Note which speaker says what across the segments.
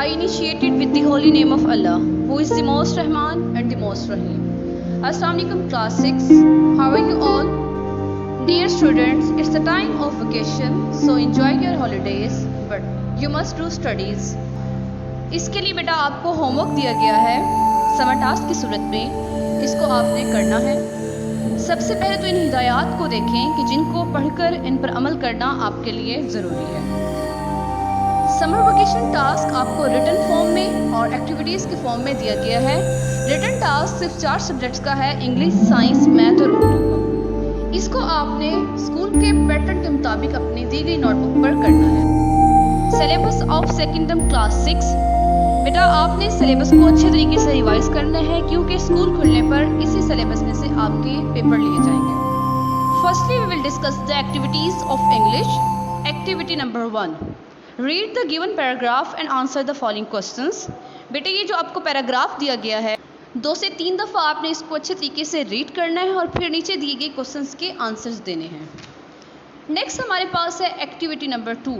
Speaker 1: I initiated with the holy name of Allah, who is the most Rahman and the most Rahim. Assalamu alaikum class 6. How are you all? Dear students, it's the time of vacation, so enjoy your holidays, but you must do studies. इसके लिए बेटा आपको homework दिया गया है summer task की सूरत में, इसको आपने करना है। सबसे पहले तो इन हिदायत को देखें कि जिनको पढ़कर इन पर अमल करना आपके लिए ज़रूरी है। समर वेकेशन टास्क आपको रिटन फॉर्म में और एक्टिविटीज़ के फॉर्म में दिया गया है। रिटन टास्क सिर्फ 4 सब्जेक्ट्स का है, इंग्लिश, साइंस, मैथ और उर्दू। इसको आपने स्कूल के पैटर्न के मुताबिक अपनी दी गई नोटबुक पर करना है। Syllabus of second term class 6, बेटा आपने सिलेबस को अच्छे तरीके से रिवाइज करना है क्योंकि स्कूल खुलने पर इसी सिलेबस में से आपके पेपर लिए जाएंगे। Firstly we will discuss the activities of English. Activity number 1, read the given paragraph and answer the following questions. बेटे ये जो आपको पैराग्राफ दिया गया है 2 से 3 दफ़ा आपने इसको अच्छे तरीके से रीड करना है और फिर नीचे दिए गए क्वेश्चंस के आंसर्स देने हैं। नेक्स्ट हमारे पास है activity number 2,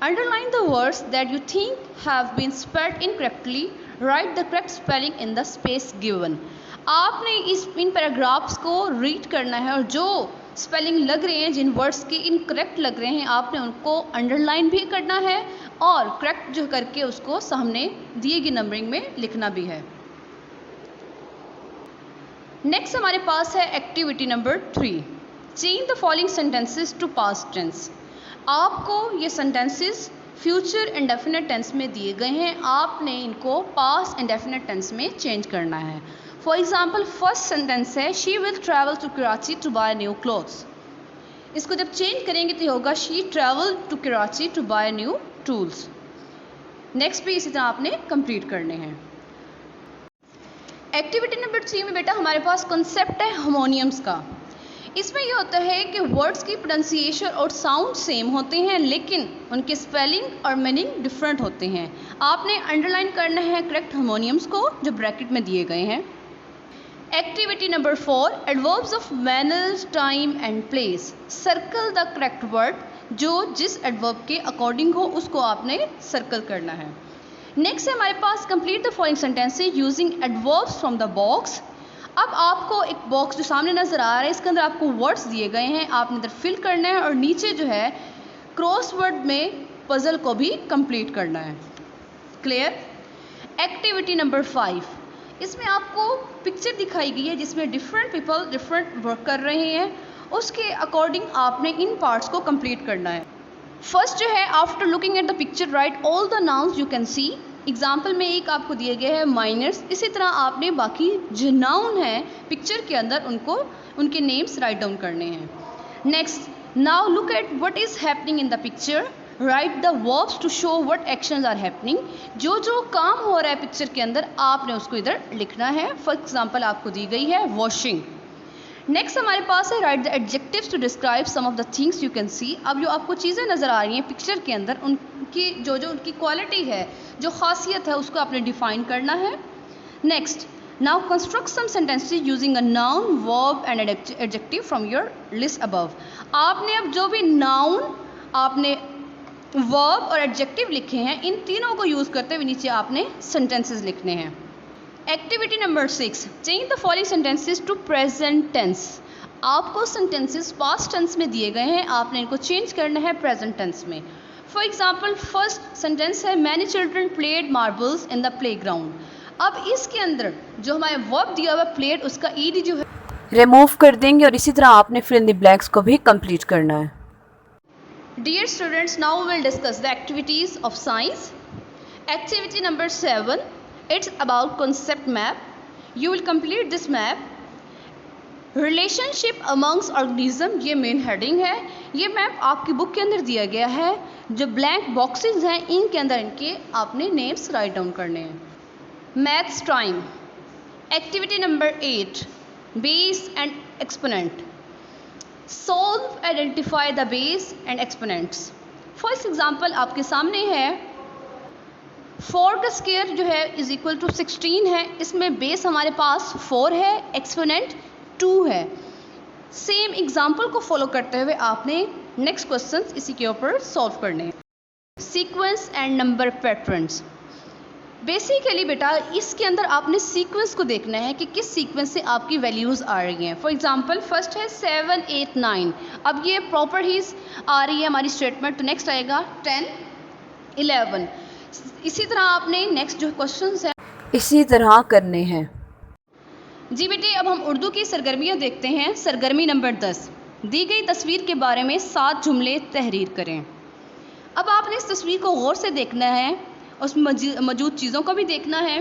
Speaker 1: underline the words that you think have been spelled incorrectly, write the correct spelling in the space given. आपने इन पैराग्राफ्स को रीड करना है और जो स्पेलिंग लग रहे हैं, जिन वर्ड्स के इनकरेक्ट लग रहे हैं, आपने उनको अंडरलाइन भी करना है और करेक्ट जो करके उसको सामने दिए गई नंबरिंग में लिखना भी है। नेक्स्ट हमारे पास है activity number 3, change the following sentences to past tense. आपको ये सेंटेंसेस फ्यूचर इंडेफिनिट टेंस में दिए गए हैं, आपने इनको पास्ट इंडेफिनिट टेंस में चेंज करना है। फॉर एग्जाम्पल फर्स्ट सेंटेंस है she will travel to Karachi to buy new clothes. इसको जब चेंज करेंगे तो होगा she travel to Karachi to buy new tools. Next भी इसी तरह आपने कंप्लीट करने हैं। एक्टिविटी नंबर 3 में बेटा हमारे पास कॉन्सेप्ट है हार्मोनियम्स का। इसमें यह होता है कि वर्ड्स की प्रोनाउंसिएशन और साउंड सेम होते हैं लेकिन उनके स्पेलिंग और मीनिंग डिफरेंट होते हैं। आपने अंडरलाइन करना है करेक्ट हार्मोनियम्स को जो ब्रैकेट में दिए गए हैं। Activity number 4, adverbs of manner, time and place. Circle the correct word, जो जिस एडवर्ब के अकॉर्डिंग हो उसको आपने सर्कल करना है। नेक्स्ट है हमारे पास complete the following sentences using adverbs from the box. अब आपको एक बॉक्स जो सामने नज़र आ रहा है इसके अंदर आपको वर्ड्स दिए गए हैं, आपने इधर फिल करना है और नीचे जो है क्रॉसवर्ड में पजल को भी कंप्लीट करना है। क्लियर। एक्टिविटी नंबर 5, इसमें आपको पिक्चर दिखाई गई है जिसमें डिफरेंट पीपल डिफरेंट वर्क कर रहे हैं, उसके अकॉर्डिंग आपने इन पार्ट्स को कंप्लीट करना है। फर्स्ट जो है after looking at the picture right all the nouns you can C. Example में एक आपको दिया गया है माइनर्स, इसी तरह आपने बाकी जो नाउन है पिक्चर के अंदर उनको उनके नेम्स राइट डाउन करने हैं। Next now look at what is happening in the picture, write the verbs to show what actions are happening. जो जो काम हो रहा है पिक्चर के अंदर आपने उसको इधर लिखना है। फॉर एग्जाम्पल आपको दी गई है वॉशिंग। नेक्स्ट हमारे पास है write the adjectives to describe some of the things you can see. अब जो आपको चीज़ें नज़र आ रही हैं पिक्चर के अंदर उनकी जो उनकी क्वालिटी है, जो खासियत है उसको आपने डिफाइन करना है। Next now construct some sentences using a noun, verb and adjective from your list above. आपने अब जो भी नाउन, आपने वर्ब और एडजेक्टिव लिखे हैं, इन तीनों को यूज़ करते हुए नीचे आपने सेंटेंसेस लिखने हैं। Activity number 6, change the following sentences to present tense. आपको सेंटेंसेस पास्ट टेंस में दिए गए हैं, आपने इनको चेंज करना है प्रेजेंट टेंस में। फॉर एग्जाम्पल फर्स्ट सेंटेंस है many children played marbles in the playground. अब इसके अंदर जो हमारे वर्ब दिया हुआ प्लेड, उसका ईडी जो है
Speaker 2: रिमूव कर देंगे और इसी तरह आपने फिल इन द ब्लैंक्स को भी कंप्लीट करना है।
Speaker 1: Dear students, now we will discuss the activities of science. Activity number 7, it's about concept map. You will complete this map. Relationship amongst organism, ये मेन हेडिंग है। ये map आपकी book के अंदर दिया गया है। जो ब्लैंक बॉक्सेस हैं इनके अंदर इनके आपने नेम्स राइट डाउन करने हैं। Maths time. Activity number 8, base and exponent. Solve, identify the base and exponents. First example आपके सामने है 4 का स्क्वायर जो है इज इक्वल टू 16 है। इसमें बेस हमारे पास 4 है, एक्सपोनेंट 2 है। सेम एग्जाम्पल को फॉलो करते हुए आपने नेक्स्ट क्वेश्चन इसी के ऊपर सॉल्व करने हैं। Sequence and number patterns. Basically बेटा इसके अंदर आपने सीक्वेंस को देखना है कि किस सीक्वेंस से आपकी वैल्यूज़ आ रही हैं। फॉर एग्जांपल फर्स्ट है 7 8 9, अब ये प्रॉपर ही आ रही है हमारी स्टेटमेंट, तो नेक्स्ट आएगा 10 11। इसी तरह आपने नेक्स्ट जो क्वेश्चंस है
Speaker 2: इसी तरह करने हैं।
Speaker 1: जी बेटे, अब हम उर्दू की सरगर्मियाँ देखते हैं। सरगर्मी नंबर 10, दी गई तस्वीर के बारे में 7 जुमले तहरीर करें। अब आपने इस तस्वीर को गौर से देखना है, उसमें मौजूद चीज़ों को भी देखना है।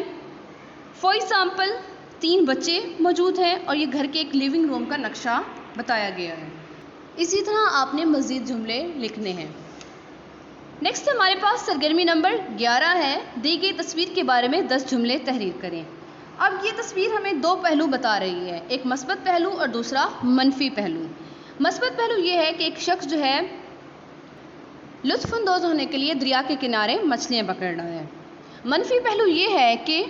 Speaker 1: फॉर एग्ज़ाम्पल 3 बच्चे मौजूद हैं और ये घर के एक लिविंग रूम का नक्शा बताया गया है। इसी तरह आपने मज़ीद जुमले लिखने हैं। नेक्स्ट हमारे पास सरगर्मी नंबर 11 है, दी गई तस्वीर के बारे में 10 जुमले तहरीर करें। अब ये तस्वीर हमें 2 पहलू बता रही है, एक मस्बत पहलू और दूसरा मनफी पहलू। मस्बत पहलू ये है कि एक शख्स जो है लुत्फ़अंदोज़ होने के लिए दरिया के किनारे मछलियाँ पकड़ रहा है। मनफी पहलू ये है कि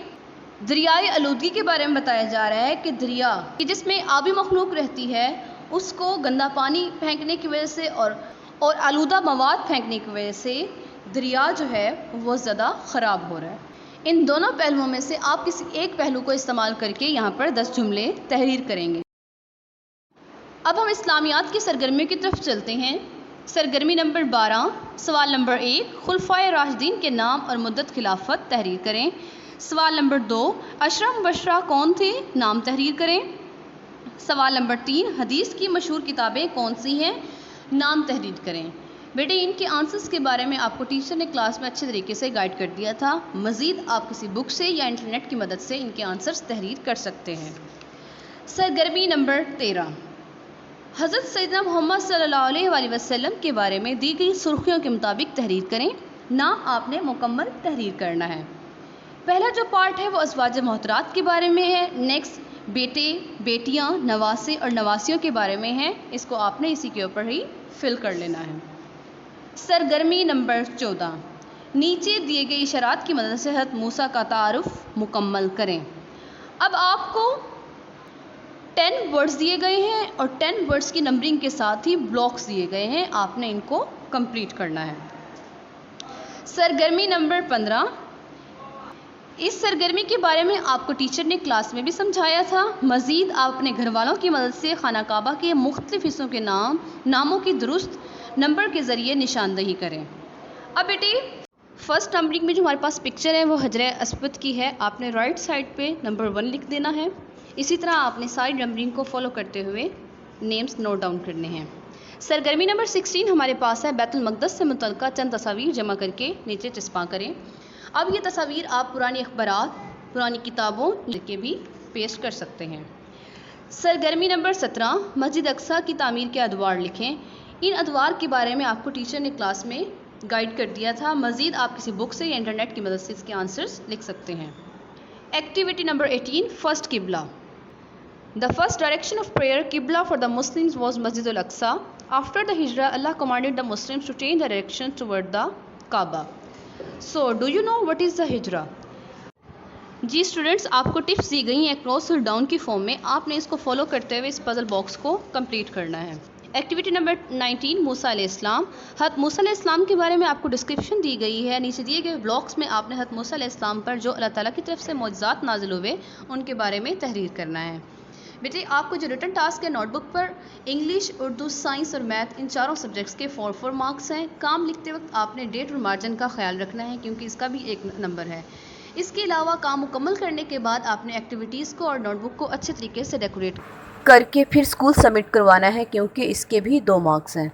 Speaker 1: दरियाई आलूदगी के बारे में बताया जा रहा है कि दरिया कि जिसमें आबी मखलूक रहती है उसको गंदा पानी फेंकने की वजह से और आलूदा मवाद फेंकने की वजह से दरिया जो है वो ज़्यादा ख़राब हो रहा है। इन दोनों पहलुओं में से आप किसी एक पहलू को इस्तेमाल करके यहाँ पर 10 जुमले तहरीर करेंगे। अब हम इस्लामियात की सरगर्मियों की तरफ चलते हैं। सरगर्मी नंबर 12, सवाल नंबर 1, खुलफाए राशिदीन के नाम और मुद्दत खिलाफत तहरीर करें। सवाल नंबर 2, अशरा मुबशरा कौन थे, नाम तहरीर करें। सवाल नंबर 3, हदीस की मशहूर किताबें कौन सी हैं, नाम तहरीर करें। बेटे इनके आंसर्स के बारे में आपको टीचर ने क्लास में अच्छे तरीके से गाइड कर दिया था। मज़ीद आप किसी बुक से या इंटरनेट की मदद से इनके आंसर्स तहरीर कर सकते हैं। सरगर्मी नंबर 13, हज़रत सैयदना मोहम्मद सल्लल्लाहु अलैहि वसल्लम के बारे में दी गई सुर्खियों के मुताबिक तहरीर करें। नाम आपने मुकम्मल तहरीर करना है। पहला जो पार्ट है वो अज़वाज मोहतरात के बारे में है। नेक्स्ट बेटे बेटियां, नवासे और नवासियों के बारे में है। इसको आपने इसी के ऊपर ही फिल कर लेना है। सरगर्मी नंबर 14, नीचे दिए गए इशारात की मदद से हज़रत मूसा का तारुफ मुकम्मल करें। अब आपको 10 वर्ड्स दिए गए हैं और 10 वर्ड्स की नंबरिंग के साथ ही ब्लॉक्स दिए गए हैं, आपने इनको कंप्लीट करना है। सरगर्मी नंबर 15, इस सरगर्मी के बारे में आपको टीचर ने क्लास में भी समझाया था। मज़ीद आप अपने घर वालों की मदद से खाना काबा के मुख्तलिफ हिस्सों के नामों की दुरुस्त नंबर के ज़रिए निशानदही करें। अब बेटे फर्स्ट नंबरिंग में जो हमारे पास पिक्चर है वो हजर अस्वद की है। आपने राइट साइड पे नंबर 1 लिख देना है। इसी तरह आपने सारी नंबरिंग को फॉलो करते हुए नेम्स नोट डाउन करने हैं। सरगर्मी नंबर 16 हमारे पास है, बैतुल मक़दस से मुतल्लिक़ चंद तस्वीर जमा करके नीचे चिस्पा करें। अब ये तस्वीर आप पुरानी अखबारात, पुरानी किताबों के भी पेस्ट कर सकते हैं। सरगर्मी नंबर 17, मस्जिद अक्सा की तामीर के अदवार लिखें। इन अदवार के बारे में आपको टीचर ने क्लास में गाइड कर दिया था। मज़ीद आप किसी बुक से या इंटरनेट की मदद से इसके आंसर्स लिख सकते हैं। Activity number 18, first qibla. The first direction of prayer qibla for the Muslims was Masjid al Aqsa. After the hijra Allah commanded the Muslims to change the direction toward the Kaaba. So do you know what is the hijra? जी students, आपको tips दी गई हैं cross और down की form में। आपने इसको फॉलो करते हुए इस पजल बॉक्स को कंप्लीट करना है। एक्टिविटी नंबर 19, मूसा अलैहिस्सलाम। हज़रत मूसा अलैहिस्सलाम के बारे में आपको डिस्क्रिप्शन दी गई है। नीचे दिए गए ब्लॉक्स में आपने हज़रत मूसा अलैहिस्सलाम पर जो अल्लाह ताला की तरफ से मौजज़ात नाज़िल हुए उनके बारे में तहरीर करना है। बेटे आपको जो रिटन टास्क है नोटबुक पर इंग्लिश, उर्दू, साइंस और मैथ इन चारों सब्जेक्ट्स के 4 मार्क्स हैं। काम लिखते वक्त आपने डेट और मार्जिन का ख्याल रखना है क्योंकि इसका भी एक नंबर है। इसके अलावा काम मुकम्मल करने के बाद आपने एक्टिविटीज़ को और नोटबुक को अच्छे तरीके से डेकोरेट
Speaker 2: करके फिर स्कूल सबमिट करवाना है क्योंकि इसके भी 2 मार्क्स हैं।